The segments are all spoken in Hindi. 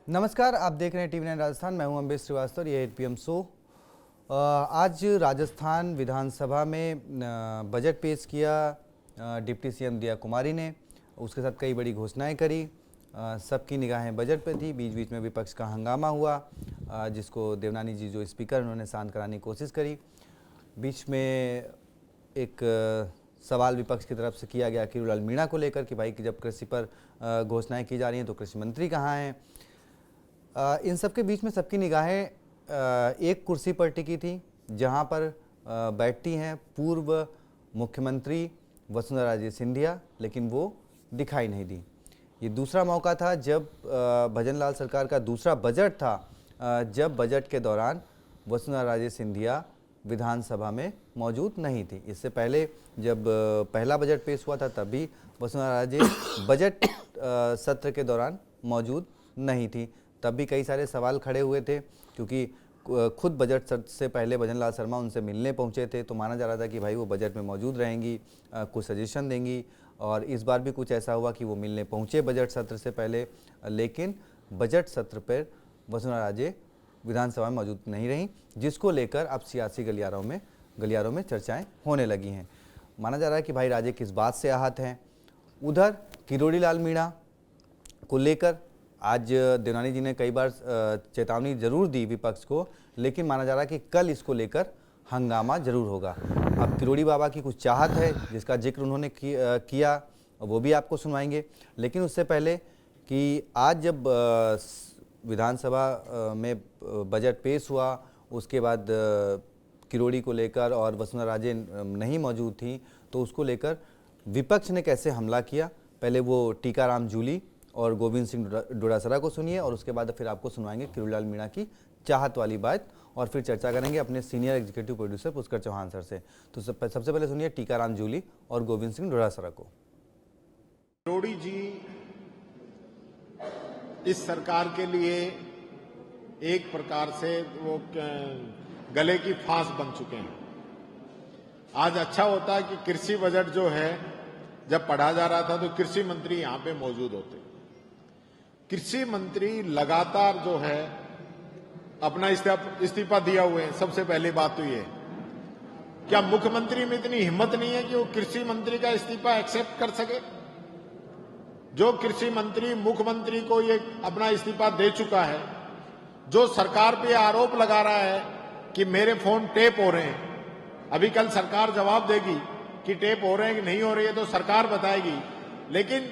नमस्कार, आप देख रहे हैं टीवी 9 राजस्थान। मैं हूं अम्बेश श्रीवास्तव और ये 8 PM शो। आज राजस्थान विधानसभा में बजट पेश किया डिप्टी सीएम दिया कुमारी ने। उसके साथ कई बड़ी घोषणाएं करी। सबकी निगाहें बजट पे थी। बीच बीच में विपक्ष का हंगामा हुआ, जिसको देवनानी जी जो स्पीकर उन्होंने शांत कराने की कोशिश करी। बीच में एक सवाल विपक्ष की तरफ से किया गया किरोड़ीलाल मीणा को लेकर कि भाई कि जब कृषि पर घोषणाएं की जा रही हैं तो कृषि मंत्री कहाँ हैं। इन सब के बीच में सबकी निगाहें एक कुर्सी पर टिकी थी जहां पर बैठती हैं पूर्व मुख्यमंत्री वसुंधरा राजे सिंधिया, लेकिन वो दिखाई नहीं दी। ये दूसरा मौका था जब भजनलाल सरकार का दूसरा बजट था, जब बजट के दौरान वसुंधरा राजे सिंधिया विधानसभा में मौजूद नहीं थी। इससे पहले जब पहला बजट पेश हुआ था तब भी वसुंधरा राजे बजट सत्र के दौरान मौजूद नहीं थी। तब भी कई सारे सवाल खड़े हुए थे क्योंकि खुद बजट सत्र से पहले भजनलाल शर्मा उनसे मिलने पहुंचे थे, तो माना जा रहा था कि भाई वो बजट में मौजूद रहेंगी, कुछ सजेशन देंगी। और इस बार भी कुछ ऐसा हुआ कि वो मिलने पहुंचे बजट सत्र से पहले, लेकिन बजट सत्र पर वसुंधरा राजे विधानसभा में मौजूद नहीं रहीं, जिसको लेकर अब सियासी गलियारों में चर्चाएँ होने लगी हैं। माना जा रहा है कि भाई राजे किस बात से आहत हैं। उधर किरोड़ीलाल मीणा को लेकर आज देवनानी जी ने कई बार चेतावनी जरूर दी विपक्ष को, लेकिन माना जा रहा है कि कल इसको लेकर हंगामा जरूर होगा। अब किरोड़ी बाबा की कुछ चाहत है जिसका जिक्र उन्होंने किया, वो भी आपको सुनवाएंगे। लेकिन उससे पहले कि आज जब विधानसभा में बजट पेश हुआ, उसके बाद किरोड़ी को लेकर और वसुंधरा राजे नहीं मौजूद थी, तो उसको लेकर विपक्ष ने कैसे हमला किया, पहले वो टीकाराम जूली और गोविंद सिंह डोटासरा को सुनिए और उसके बाद फिर आपको सुनवाएंगे किरोड़ीलाल मीणा की चाहत वाली बात, और फिर चर्चा करेंगे अपने senior executive producer Pushkar Chauhan sir से। तो सबसे पहले सुनिए टीकाराम जूली और गोविंद सिंह डोटासरा को। किरोड़ी जी इस सरकार के लिए एक प्रकार से वो गले की फांस बन चुके हैं। आज अच्छा होता है कि कृषि बजट जो है जब पढ़ा जा रहा था तो कृषि मंत्री यहां पे मौजूद होते। कृषि मंत्री लगातार जो है अपना इस्तीफा दिया हुए हैं। सबसे पहली बात तो ये, क्या मुख्यमंत्री में इतनी हिम्मत नहीं है कि वो कृषि मंत्री का इस्तीफा एक्सेप्ट कर सके? जो कृषि मंत्री मुख्यमंत्री को ये अपना इस्तीफा दे चुका है, जो सरकार पे आरोप लगा रहा है कि मेरे फोन टेप हो रहे हैं। अभी कल सरकार जवाब देगी कि टेप हो रहे हैं कि नहीं हो रही है, तो सरकार बताएगी। लेकिन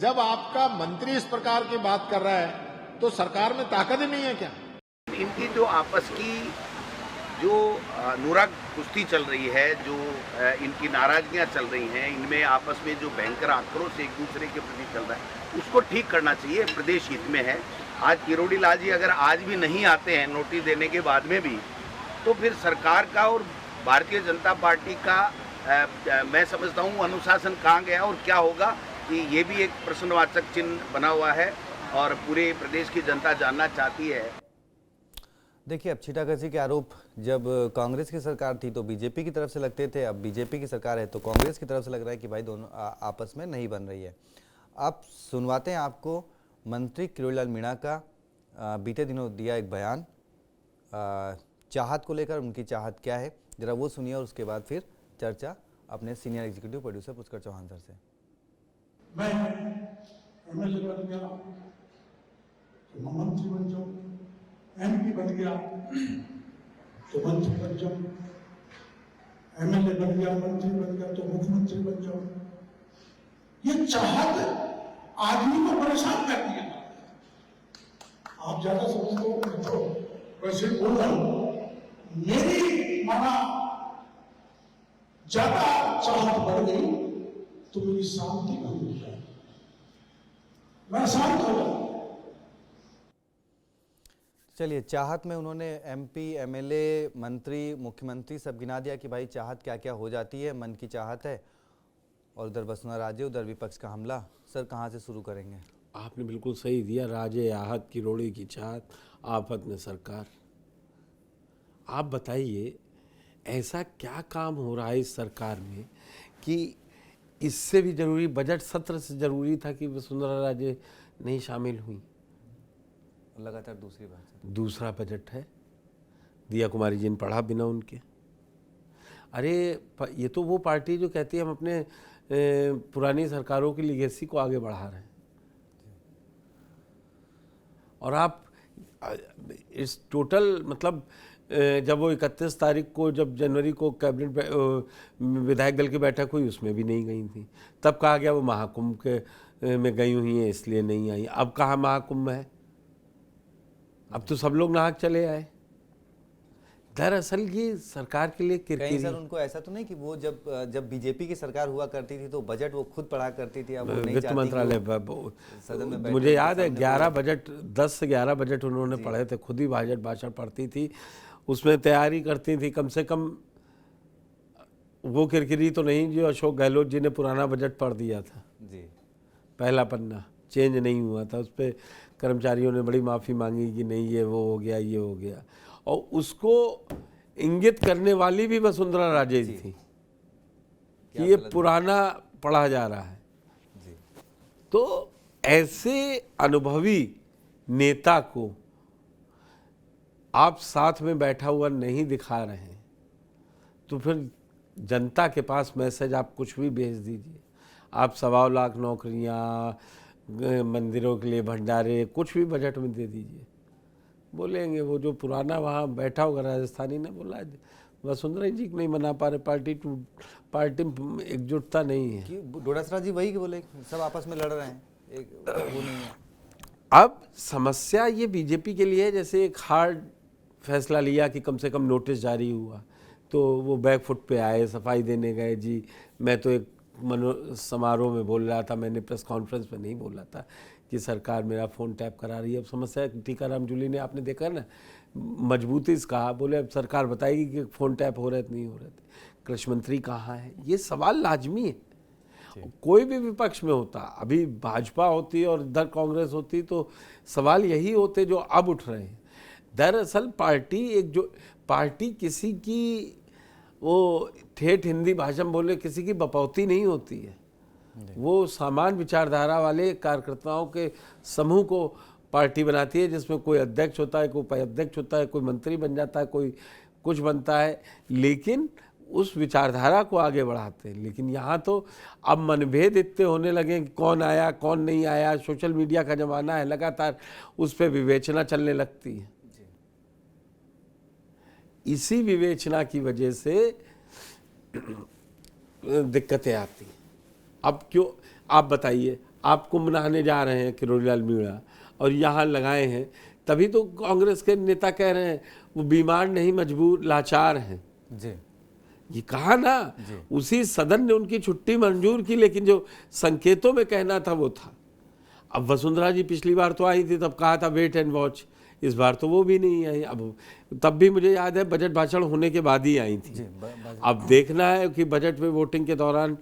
जब आपका मंत्री इस प्रकार की बात कर रहा है तो सरकार में ताकत ही नहीं है क्या? इनकी जो आपस की जो नुराग कुश्ती चल रही है, जो इनकी नाराजगियां चल रही हैं, इनमें आपस में जो भयंकर आक्रोश एक दूसरे के प्रति चल रहा है, उसको ठीक करना चाहिए, प्रदेश हित में है। आज किरोड़ीलाल जी अगर आज भी नहीं आते हैं नोटिस देने के बाद में भी, तो फिर सरकार का और भारतीय जनता पार्टी का मैं समझता हूँ अनुशासन कहाँ गया और क्या होगा, कि ये भी एक प्रश्नवाचक चिन्ह बना हुआ है और पूरे प्रदेश की जनता जानना चाहती है। देखिए, अब छीटाकशी के आरोप जब कांग्रेस की सरकार थी तो बीजेपी की तरफ से लगते थे, अब बीजेपी की सरकार है तो कांग्रेस की तरफ से लग रहा है कि भाई दोनों आपस में नहीं बन रही है। अब सुनवाते हैं आपको मंत्री किरोड़ीलाल मीणा का बीते दिनों दिया एक बयान चाहत को लेकर। उनकी चाहत क्या है जरा वो सुनिए और उसके बाद फिर चर्चा अपने senior executive producer Pushkar Chauhan sir से। मैं एमएलए बन गया तो मंत्री बन जाऊं, एमपी बन गया तो मंत्री बन जाऊं, एमएलए बन गया मंत्री बन गया तो मुख्यमंत्री बन जाऊं। ये चाहत आदमी को परेशान कर दिया। आप ज्यादा समझते हो मैं तो वैसे बोल रहा हूं। मेरी माना ज्यादा चाहत बढ़ गई तो मेरी शांति भंग हो जाए, मैं शांत हो जाऊं। चलिए, चाहत में उन्होंने एमपी, एमएलए, मंत्री, मुख्यमंत्री सब गिना दिया कि भाई चाहत क्या क्या हो जाती है, मन की चाहत है। और उधर वसुंधरा राजे, उधर विपक्ष का हमला। सर कहाँ से शुरू करेंगे? आपने बिल्कुल सही दिया। राजे आहत, किरोड़ी की चाहत, आफत में सरकार। आप बताइए ऐसा क्या काम हो रहा है इस सरकार में कि इससे भी जरूरी, बजट सत्र से जरूरी था कि वसुंधरा राजे नहीं शामिल हुई। लगातार दूसरी बात। दूसरा बजट है, दिया कुमारी जी ने पढ़ा बिना उनके। अरे ये तो वो पार्टी जो कहती है हम अपने पुरानी सरकारों की लीगेसी को आगे बढ़ा रहे हैं, और आप इस टोटल मतलब जब वो 31 तारीख को, जब जनवरी को कैबिनेट विधायक दल की बैठक हुई, उसमें भी नहीं गई थी। तब कहा गया वो महाकुंभ के में गई हुई हैं इसलिए नहीं आई। अब कहाँ महाकुंभ है, अब तो सब लोग नाहक चले आए। दरअसल ये सरकार के लिए कहीं किरकिरी। सर उनको ऐसा तो नहीं कि वो जब बीजेपी की सरकार हुआ करती थी तो बजट वो खुद पढ़ा करती थी, अब वो नहीं वित्त चाहती कि मंत्रालय सदन में बैठे मुझे याद है सामने 11 बजट, 10 से 11 बजट उन्होंने पढ़े थे, खुद ही बजट भाषण पढ़ती थी, उसमें तैयारी करती थी। कम से कम वो किरकिरी तो नहीं जो अशोक गहलोत जी ने पुराना बजट पढ़ दिया था, जी पहला पन्ना चेंज नहीं हुआ था, उस पर कर्मचारियों ने बड़ी माफ़ी मांगी कि नहीं ये वो हो गया, ये हो गया, और उसको इंगित करने वाली भी वसुंधरा राजे जी थी कि ये पुराना पढ़ा जा रहा है। जी तो ऐसे अनुभवी नेता को आप साथ में बैठा हुआ नहीं दिखा रहे हैं, तो फिर जनता के पास मैसेज आप कुछ भी भेज दीजिए। आप 1.25 लाख नौकरियां, मंदिरों के लिए भंडारे, कुछ भी बजट में दे दीजिए, बोलेंगे वो जो पुराना वहाँ बैठा होगा राजस्थानी ने बोला वसुंधरा जी नहीं मना पा रहे, पार्टी में एकजुटता नहीं है। कि डोडासरा जी वही बोले सब आपस में लड़ रहे हैं, एक वो नहीं है। अब समस्या ये बीजेपी के लिए है, जैसे एक हार्ड फैसला लिया कि कम से कम नोटिस जारी हुआ, तो वो बैक फुट पे आए, सफाई देने गए। जी मैं तो एक समारोह में बोल रहा था, मैंने प्रेस कॉन्फ्रेंस में नहीं बोला था कि सरकार मेरा फ़ोन टैप करा रही है। अब समस्या टीकाराम जूली ने आपने देखा ना, मजबूती से कहा, बोले अब सरकार बताएगी कि फ़ोन टैप हो रहे थे नहीं हो रहे थे, कृषि मंत्री कहाँ है, ये सवाल लाजमी है। कोई भी विपक्ष में होता, अभी भाजपा होती और इधर कांग्रेस होती, तो सवाल यही होते जो अब उठ रहे हैं। दरअसल पार्टी किसी की वो ठेठ हिंदी भाषा में बोले किसी की बपौती नहीं होती है, वो समान विचारधारा वाले कार्यकर्ताओं के समूह को पार्टी बनाती है, जिसमें कोई अध्यक्ष होता है, कोई उपाध्यक्ष होता है, कोई मंत्री बन जाता है, कोई कुछ बनता है, लेकिन उस विचारधारा को आगे बढ़ाते हैं। लेकिन यहाँ तो अब मनभेद इतने होने लगे कि कौन आया कौन नहीं आया, सोशल मीडिया का ज़माना है, लगातार उस पर विवेचना चलने लगती है। इसी विवेचना की वजह से दिक्कतें आती हैं। अब क्यों आप बताइए, आप कुंभ नहाने जा रहे हैं किरोड़ीलाल मीणा और यहाँ लगाए हैं, तभी तो कांग्रेस के नेता कह रहे हैं वो बीमार नहीं मजबूर लाचार हैं। जी ये कहा ना, उसी सदन ने उनकी छुट्टी मंजूर की, लेकिन जो संकेतों में कहना था वो था। अब वसुंधरा जी पिछली बार तो आई थी, तब कहा था वेट एंड वॉच, इस बार तो वो भी नहीं आई। अब तब भी मुझे याद है बजट भाषण होने के बाद ही आई थी। अब देखना है कि बजट में वोटिंग के दौरान,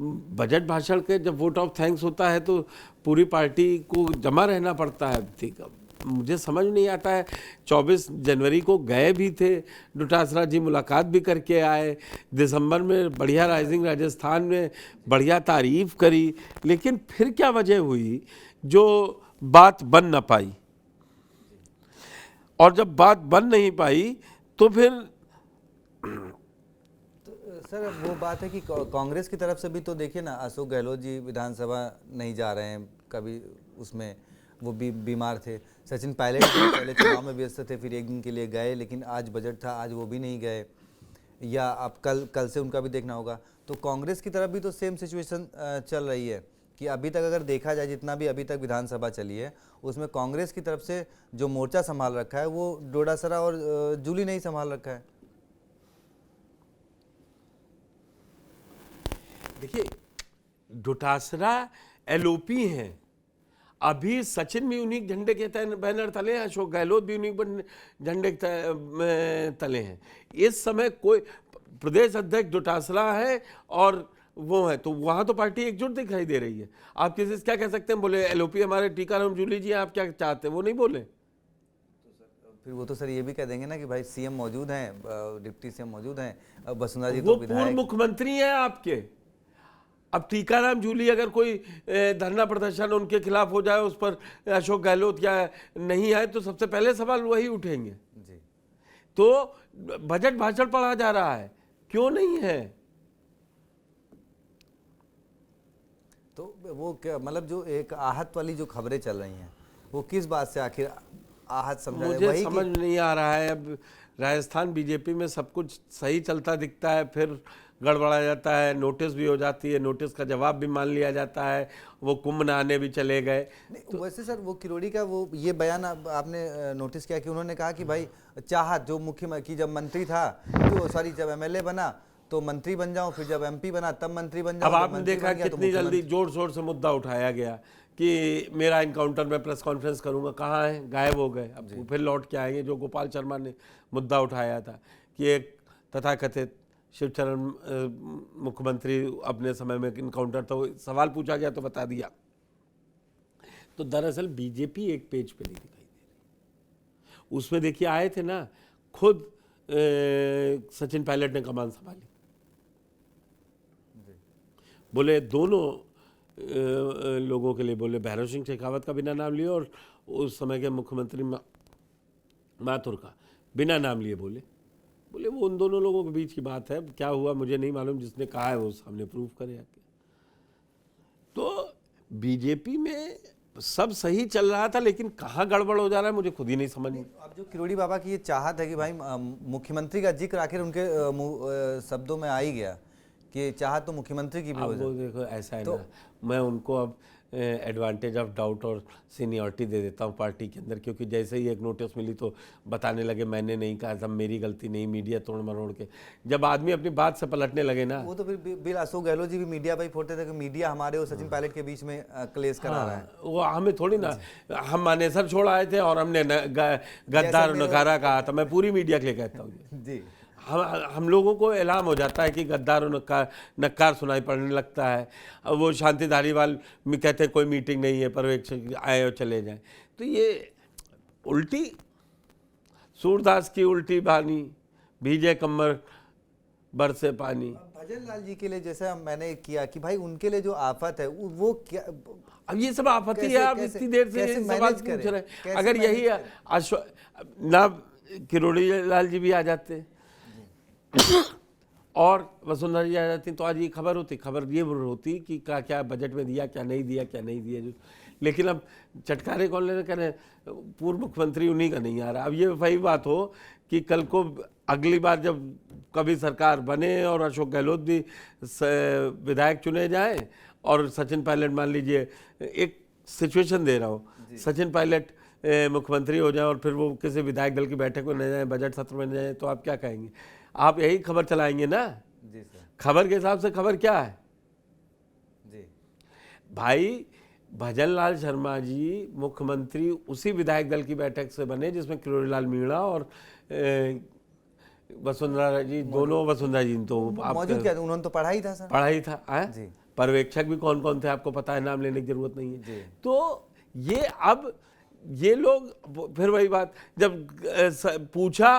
बजट भाषण के जब वोट ऑफ थैंक्स होता है तो पूरी पार्टी को जमा रहना पड़ता है। ठीक, मुझे समझ नहीं आता है। 24 जनवरी को गए भी थे डोटासरा जी, मुलाकात भी करके आए, दिसंबर में बढ़िया राइजिंग राजस्थान में बढ़िया तारीफ करी, लेकिन फिर क्या वजह हुई जो बात बन ना पाई। और जब बात बन नहीं पाई तो फिर सर वो बात है कि कांग्रेस की तरफ से भी तो देखिए ना, अशोक गहलोत जी विधानसभा नहीं जा रहे हैं, कभी उसमें वो भी बीमार थे। सचिन पायलट पहले चुनाव में व्यस्त थे, फिर एक दिन के लिए गए, लेकिन आज बजट था, आज वो भी नहीं गए। या आप कल से उनका भी देखना होगा। तो कांग्रेस की तरफ भी तो सेम सिचुएशन चल रही है कि अभी तक अगर देखा जाए, जितना भी अभी तक विधानसभा चली है, उसमें कांग्रेस की तरफ से जो मोर्चा संभाल रखा है वो डोडासरा और जूली नहीं संभाल रखा है। देखिए, डोटासरा एलओपी हैं, अभी सचिन भी उन्हीं झंडे के बैनर तले हैं, अशोक गहलोत भी उन्हीं झंडे के तले हैं। इस समय कोई प्रदेश अध्यक्ष डोटासरा है और वो है, तो वहाँ तो पार्टी एकजुट दिखाई दे रही है। आप किसी से क्या कह सकते हैं, बोले एलओपी हमारे टीकाराम जूली जी आप क्या चाहते हैं, वो नहीं बोले। फिर वो तो सर ये भी कह देंगे ना कि भाई सीएम मौजूद हैं, डिप्टी सीएम मौजूद हैं, वसुंधरा जी वो तो पूर्व मुख्यमंत्री हैं आपके, अब टीकाराम जूली अगर कोई धरना प्रदर्शन उनके खिलाफ हो जाए, उस पर अशोक गहलोत या नहीं आए, तो सबसे पहले सवाल वही उठेंगे। जी। तो बजट भाषण पढ़ा जा रहा है, क्यों नहीं है? तो वो क्या मतलब जो एक आहत वाली जो खबरें चल रही हैं, वो किस बात से आखिर आहत समझा जाए? मुझे वही समझ नहीं आ रहा है। अब राजस्थान बीजेपी में सब कुछ सही चलता दिखता है, फिर गड़बड़ा जाता है, नोटिस भी हो जाती है, नोटिस का जवाब भी मान लिया जाता है, वो कुंभ नहाने भी चले गए। नहीं, वैसे सर वो किरोड़ी का वो ये बयान आपने नोटिस किया कि उन्होंने कहा कि भाई चाहत जो मुख्यमंत्री जब मंत्री था, तो सॉरी जब एमएलए बना तो मंत्री बन जाऊं, फिर जब एमपी बना तब मंत्री बन जाऊं। अब आपने देखा कितनी जल्दी जोर शोर से मुद्दा उठाया गया कि मेरा इनकाउंटर में प्रेस कॉन्फ्रेंस करूंगा, कहाँ है? गायब हो गए। अब फिर लौट के आएंगे। जो गोपाल शर्मा ने मुद्दा उठाया था कि एक तथाकथित शिवचरण मुख्यमंत्री अपने समय में इनकाउंटर, तो सवाल पूछा गया तो बता दिया। तो दरअसल बीजेपी एक पेज पे नहीं दिखाई दे रही। उसमें देखिए आए थे ना, खुद सचिन पायलट ने कमान संभाली, बोले दोनों लोगों के लिए, बोले भैरव सिंह शेखावत का बिना नाम लिए और उस समय के मुख्यमंत्री माथुर का बिना नाम लिए बोले वो उन दोनों लोगों के बीच की बात है। क्या हुआ मुझे नहीं मालूम, जिसने कहा है वो सामने प्रूफ करे आके। तो बीजेपी में सब सही चल रहा था, लेकिन कहाँ गड़बड़ हो जा रहा है मुझे खुद ही नहीं समझ में। अब जो किरोड़ी बाबा की ये चाहत है कि भाई मुख्यमंत्री का जिक्र आखिर उनके शब्दों में आ ही गया कि चाहत तो मुख्यमंत्री की भी हो वो देखो ऐसा है ना, मैं उनको अब एडवांटेज ऑफ डाउट और सीनियरिटी दे देता हूँ पार्टी के अंदर, क्योंकि जैसे ही एक नोटिस मिली तो बताने लगे मैंने नहीं कहा था, मेरी गलती नहीं, मीडिया तोड़ मरोड़ के। जब आदमी अपनी बात से पलटने लगे ना, वो तो फिर बिल अशोक गहलोत जी भी मीडिया पर ही फोड़ते थे कि मीडिया हमारे और सचिन पायलट के बीच में क्लेश करा रहा है। वो हमें थोड़ी ना, हम मानेसर छोड़ आए थे और हमने गद्दार और नकारा कहा था। मैं पूरी मीडिया के लिए कहता हूँ जी। हम लोगों को इल्हाम हो जाता है कि गद्दार और नक्कार सुनाई पड़ने लगता है। अब वो शांति धारीवाल में कहते हैं कोई मीटिंग नहीं है, पर्यवेक्षक आए और चले जाएं। तो ये उल्टी सूरदास की उल्टी बानी, भीजे कमर बरसे पानी। भजन लाल जी के लिए जैसे मैंने किया कि भाई उनके लिए जो आफत है वो क्या, अब ये सब आपत्ति है। आप इतनी देर से सवाल पूछ रहे हैं, अगर यही ना किरोड़ी लाल जी भी आ जाते और वसुंधरा जी आ जाती तो आज ये खबर होती। खबर ये होती कि क्या बजट में दिया, क्या नहीं दिया। लेकिन अब चटकारे कौन लेने कह रहे, पूर्व मुख्यमंत्री उन्हीं का नहीं आ रहा। अब ये वही बात हो कि कल को अगली बार जब कभी सरकार बने और अशोक गहलोत भी विधायक चुने जाए और सचिन पायलट, मान लीजिए एक सिचुएशन दे रहा हूँ, सचिन पायलट मुख्यमंत्री हो जाए और फिर वो किसी विधायक दल की बैठक में न जाए, बजट सत्र में न जाए, तो आप क्या कहेंगे? आप यही खबर चलाएंगे ना? जी सर। खबर के हिसाब से खबर क्या है जी भाई? भजन लाल शर्मा जी मुख्यमंत्री उसी विधायक दल की बैठक से बने जिसमें किरोड़ी लाल मीणा और वसुंधरा जी, दोनों वसुंधरा जी तो मौजूद क्या, उन्होंने तो पढ़ा ही था सर। पढ़ा ही था जी। पर्यवेक्षक भी कौन कौन थे आपको पता है, नाम लेने की जरूरत नहीं है। जी। तो ये अब ये लोग फिर वही बात, जब पूछा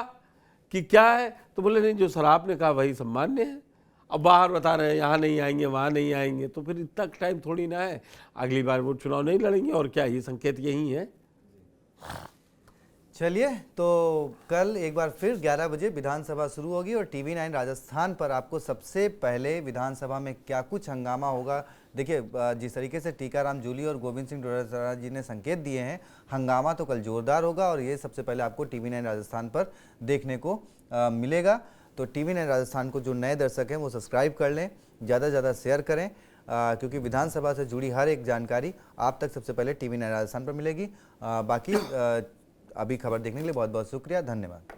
कि क्या है तो बोले नहीं, जो सर आपने कहा वही सम्मान्य है। अब बाहर बता रहे हैं यहाँ नहीं आएंगे, वहाँ नहीं आएंगे, तो फिर इतना टाइम थोड़ी ना है। अगली बार वो चुनाव नहीं लड़ेंगे और क्या, ये संकेत यही है। चलिए, तो कल एक बार फिर 11 बजे विधानसभा शुरू होगी और TV9 राजस्थान पर आपको सबसे पहले विधानसभा में क्या कुछ हंगामा होगा, देखिए जिस तरीके से टीकाराम जूली और गोविंद सिंह डोटासरा जी ने संकेत दिए हैं, हंगामा तो कल जोरदार होगा और ये सबसे पहले आपको TV9 राजस्थान पर देखने को मिलेगा। तो TV9 राजस्थान को जो नए दर्शक हैं वो सब्सक्राइब कर लें, ज़्यादा से ज़्यादा शेयर करें, क्योंकि विधानसभा से जुड़ी हर एक जानकारी आप तक सबसे पहले TV9 राजस्थान पर मिलेगी। बाकी अभी खबर देखने के लिए बहुत बहुत शुक्रिया, धन्यवाद।